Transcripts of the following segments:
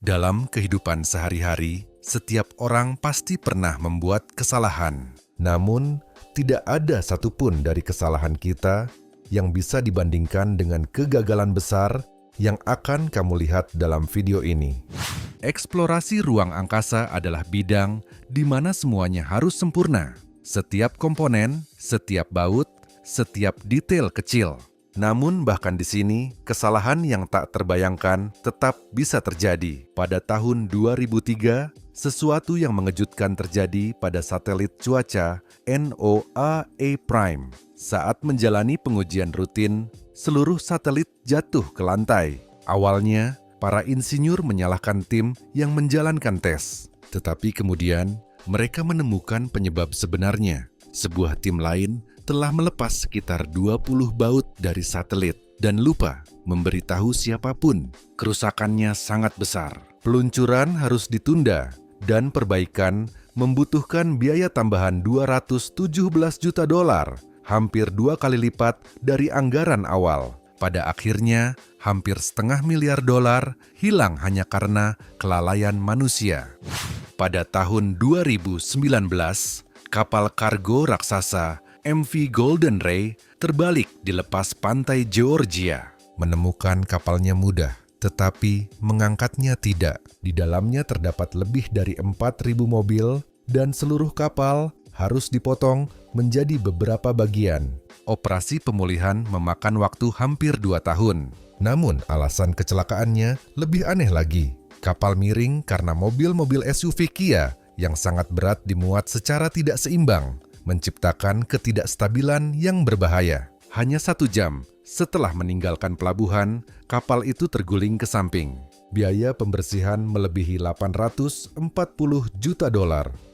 Dalam kehidupan sehari-hari, setiap orang pasti pernah membuat kesalahan. Namun, tidak ada satupun dari kesalahan kita yang bisa dibandingkan dengan kegagalan besar yang akan kamu lihat dalam video ini. Eksplorasi ruang angkasa adalah bidang di mana semuanya harus sempurna. Setiap komponen, setiap baut, setiap detail kecil. Namun bahkan di sini, kesalahan yang tak terbayangkan tetap bisa terjadi. Pada tahun 2003, sesuatu yang mengejutkan terjadi pada satelit cuaca NOAA Prime. Saat menjalani pengujian rutin, seluruh satelit jatuh ke lantai. Awalnya, para insinyur menyalahkan tim yang menjalankan tes. Tetapi kemudian, mereka menemukan penyebab sebenarnya. Sebuah tim lain telah melepas sekitar 20 baut dari satelit dan lupa memberitahu siapapun. Kerusakannya sangat besar. Peluncuran harus ditunda dan perbaikan membutuhkan biaya tambahan $217 juta, hampir 2 kali lipat dari anggaran awal. Pada akhirnya, hampir $500 miliar hilang hanya karena kelalaian manusia. Pada tahun 2019, kapal kargo raksasa MV Golden Ray terbalik di lepas pantai Georgia. Menemukan kapalnya mudah, tetapi mengangkatnya tidak. Di dalamnya terdapat lebih dari 4.000 mobil dan seluruh kapal harus dipotong menjadi beberapa bagian. Operasi pemulihan memakan waktu hampir 2 tahun. Namun alasan kecelakaannya lebih aneh lagi. Kapal miring karena mobil-mobil SUV Kia yang sangat berat dimuat secara tidak seimbang, menciptakan ketidakstabilan yang berbahaya. Hanya 1 jam setelah meninggalkan pelabuhan, kapal itu terguling ke samping. Biaya pembersihan melebihi $840 juta,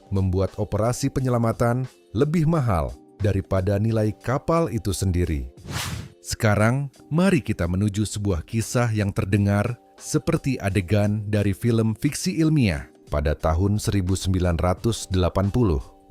membuat operasi penyelamatan lebih mahal daripada nilai kapal itu sendiri. Sekarang, mari kita menuju sebuah kisah yang terdengar seperti adegan dari film fiksi ilmiah pada tahun 1980.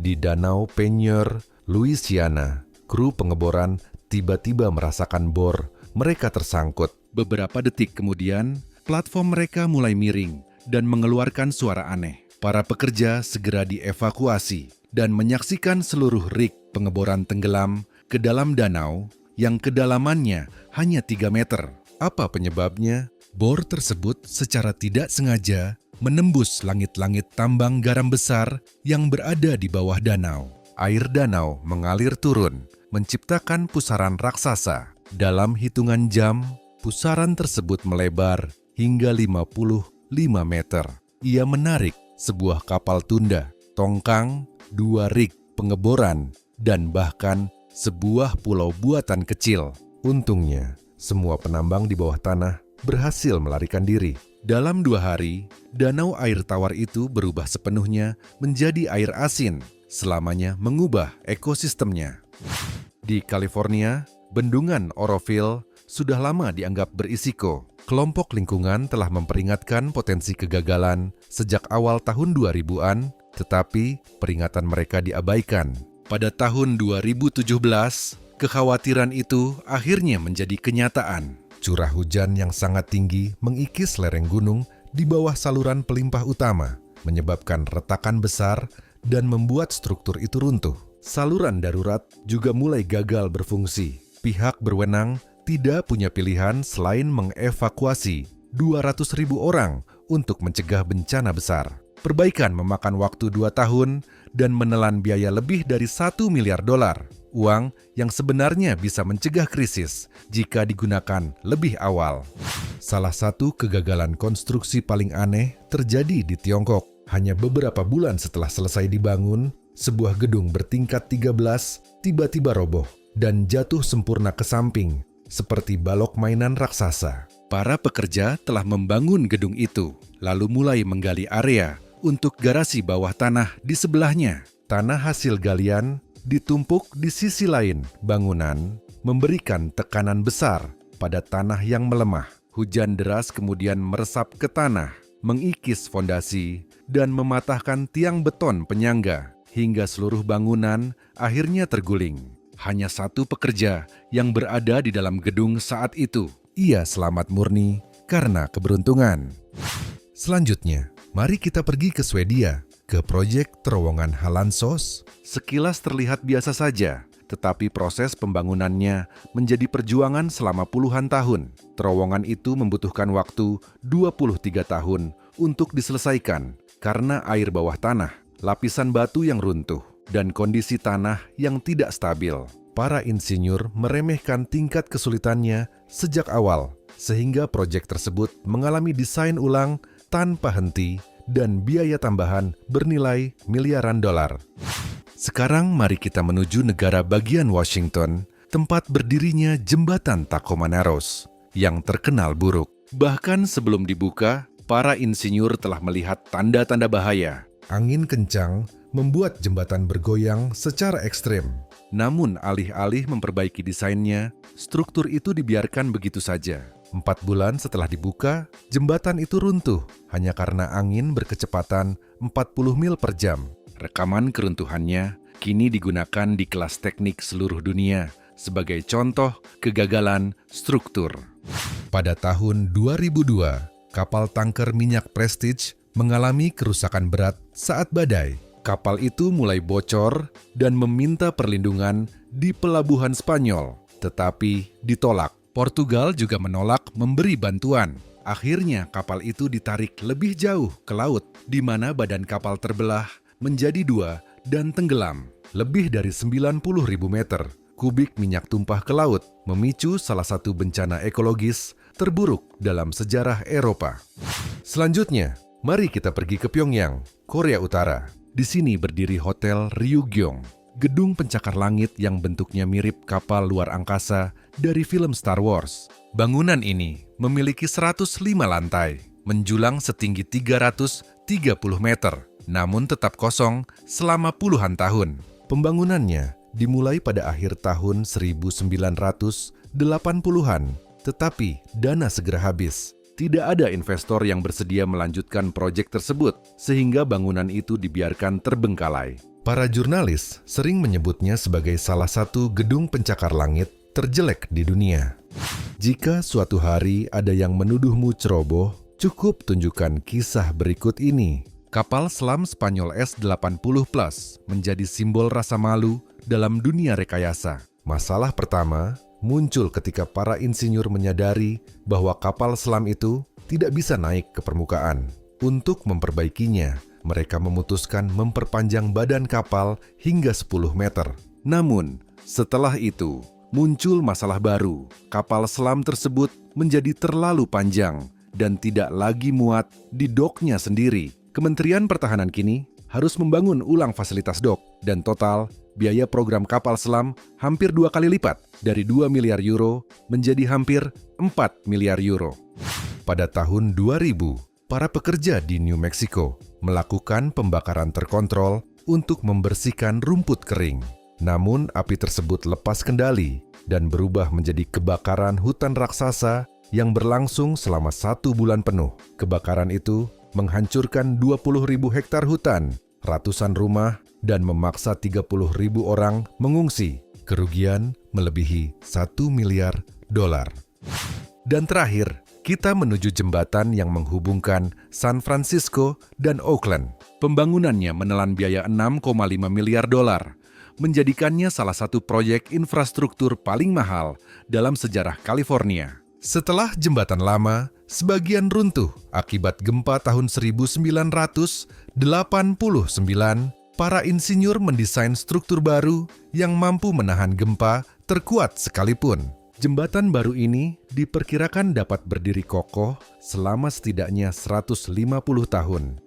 Di Danau Penier, Louisiana, kru pengeboran tiba-tiba merasakan bor mereka tersangkut. Beberapa detik kemudian, platform mereka mulai miring dan mengeluarkan suara aneh. Para pekerja segera dievakuasi dan menyaksikan seluruh rig pengeboran tenggelam ke dalam danau yang kedalamannya hanya 3 meter. Apa penyebabnya? Bor tersebut secara tidak sengaja menembus langit-langit tambang garam besar yang berada di bawah danau. Air danau mengalir turun, menciptakan pusaran raksasa. Dalam hitungan jam, pusaran tersebut melebar hingga 55 meter. Ia menarik sebuah kapal tunda, tongkang, 2 rig pengeboran, dan bahkan sebuah pulau buatan kecil. Untungnya, semua penambang di bawah tanah berhasil melarikan diri. Dalam 2 hari, danau air tawar itu berubah sepenuhnya menjadi air asin, selamanya mengubah ekosistemnya. Di California, bendungan Oroville sudah lama dianggap berisiko. Kelompok lingkungan telah memperingatkan potensi kegagalan sejak awal tahun 2000-an, tetapi peringatan mereka diabaikan. Pada tahun 2017, kekhawatiran itu akhirnya menjadi kenyataan. Curah hujan yang sangat tinggi mengikis lereng gunung di bawah saluran pelimpah utama, menyebabkan retakan besar dan membuat struktur itu runtuh. Saluran darurat juga mulai gagal berfungsi. Pihak berwenang tidak punya pilihan selain mengevakuasi 200.000 orang untuk mencegah bencana besar. Perbaikan memakan waktu 2 tahun dan menelan biaya lebih dari $1 miliar. Uang yang sebenarnya bisa mencegah krisis jika digunakan lebih awal. Salah satu kegagalan konstruksi paling aneh terjadi di Tiongkok. Hanya beberapa bulan setelah selesai dibangun, sebuah gedung bertingkat 13 tiba-tiba roboh dan jatuh sempurna ke samping, seperti balok mainan raksasa. Para pekerja telah membangun gedung itu, lalu mulai menggali area untuk garasi bawah tanah di sebelahnya. Tanah hasil galian ditumpuk di sisi lain bangunan, memberikan tekanan besar pada tanah yang melemah. Hujan deras kemudian meresap ke tanah, mengikis fondasi, dan mematahkan tiang beton penyangga, hingga seluruh bangunan akhirnya terguling. Hanya 1 pekerja yang berada di dalam gedung saat itu. Ia selamat murni karena keberuntungan. Selanjutnya, mari kita pergi ke Swedia, ke proyek terowongan Hallandsås. Sekilas terlihat biasa saja, tetapi proses pembangunannya menjadi perjuangan selama puluhan tahun. Terowongan itu membutuhkan waktu 23 tahun untuk diselesaikan karena air bawah tanah, lapisan batu yang runtuh, dan kondisi tanah yang tidak stabil. Para insinyur meremehkan tingkat kesulitannya sejak awal, sehingga proyek tersebut mengalami desain ulang tanpa henti dan biaya tambahan bernilai miliaran dolar. Sekarang mari kita menuju negara bagian Washington, tempat berdirinya jembatan Tacoma Narrows, yang terkenal buruk. Bahkan sebelum dibuka, para insinyur telah melihat tanda-tanda bahaya. Angin kencang membuat jembatan bergoyang secara ekstrem. Namun alih-alih memperbaiki desainnya, struktur itu dibiarkan begitu saja. 4 bulan setelah dibuka, jembatan itu runtuh hanya karena angin berkecepatan 40 mil per jam. Rekaman keruntuhannya kini digunakan di kelas teknik seluruh dunia sebagai contoh kegagalan struktur. Pada tahun 2002, kapal tanker minyak Prestige mengalami kerusakan berat saat badai. Kapal itu mulai bocor dan meminta perlindungan di pelabuhan Spanyol, tetapi ditolak. Portugal juga menolak memberi bantuan. Akhirnya kapal itu ditarik lebih jauh ke laut, di mana badan kapal terbelah menjadi 2 dan tenggelam. Lebih dari 90.000 meter kubik minyak tumpah ke laut, memicu salah satu bencana ekologis terburuk dalam sejarah Eropa. Selanjutnya, mari kita pergi ke Pyongyang, Korea Utara. Di sini berdiri Hotel Ryugyong, gedung pencakar langit yang bentuknya mirip kapal luar angkasa dari film Star Wars. Bangunan ini memiliki 105 lantai, menjulang setinggi 330 meter, namun tetap kosong selama puluhan tahun. Pembangunannya dimulai pada akhir tahun 1980-an, tetapi dana segera habis. Tidak ada investor yang bersedia melanjutkan proyek tersebut, sehingga bangunan itu dibiarkan terbengkalai. Para jurnalis sering menyebutnya sebagai salah satu gedung pencakar langit terjelek di dunia. Jika suatu hari ada yang menuduhmu ceroboh, cukup tunjukkan kisah berikut ini. Kapal selam Spanyol S-80 Plus menjadi simbol rasa malu dalam dunia rekayasa. Masalah pertama muncul ketika para insinyur menyadari bahwa kapal selam itu tidak bisa naik ke permukaan. Untuk memperbaikinya, mereka memutuskan memperpanjang badan kapal hingga 10 meter. Namun, setelah itu, muncul masalah baru. Kapal selam tersebut menjadi terlalu panjang dan tidak lagi muat di doknya sendiri. Kementerian Pertahanan kini harus membangun ulang fasilitas dok, dan total biaya program kapal selam hampir 2 kali lipat, dari 2 miliar euro menjadi hampir 4 miliar euro. Pada tahun 2000, para pekerja di New Mexico melakukan pembakaran terkontrol untuk membersihkan rumput kering. Namun api tersebut lepas kendali dan berubah menjadi kebakaran hutan raksasa yang berlangsung selama 1 bulan penuh. Kebakaran itu menghancurkan 20.000 hektar hutan, ratusan rumah, dan memaksa 30.000 orang mengungsi. Kerugian melebihi 1 miliar dolar. Dan terakhir, kita menuju jembatan yang menghubungkan San Francisco dan Oakland. Pembangunannya menelan biaya 6,5 miliar dolar, menjadikannya salah satu proyek infrastruktur paling mahal dalam sejarah California. Setelah jembatan lama, sebagian runtuh akibat gempa tahun 1989, para insinyur mendesain struktur baru yang mampu menahan gempa terkuat sekalipun. Jembatan baru ini diperkirakan dapat berdiri kokoh selama setidaknya 150 tahun.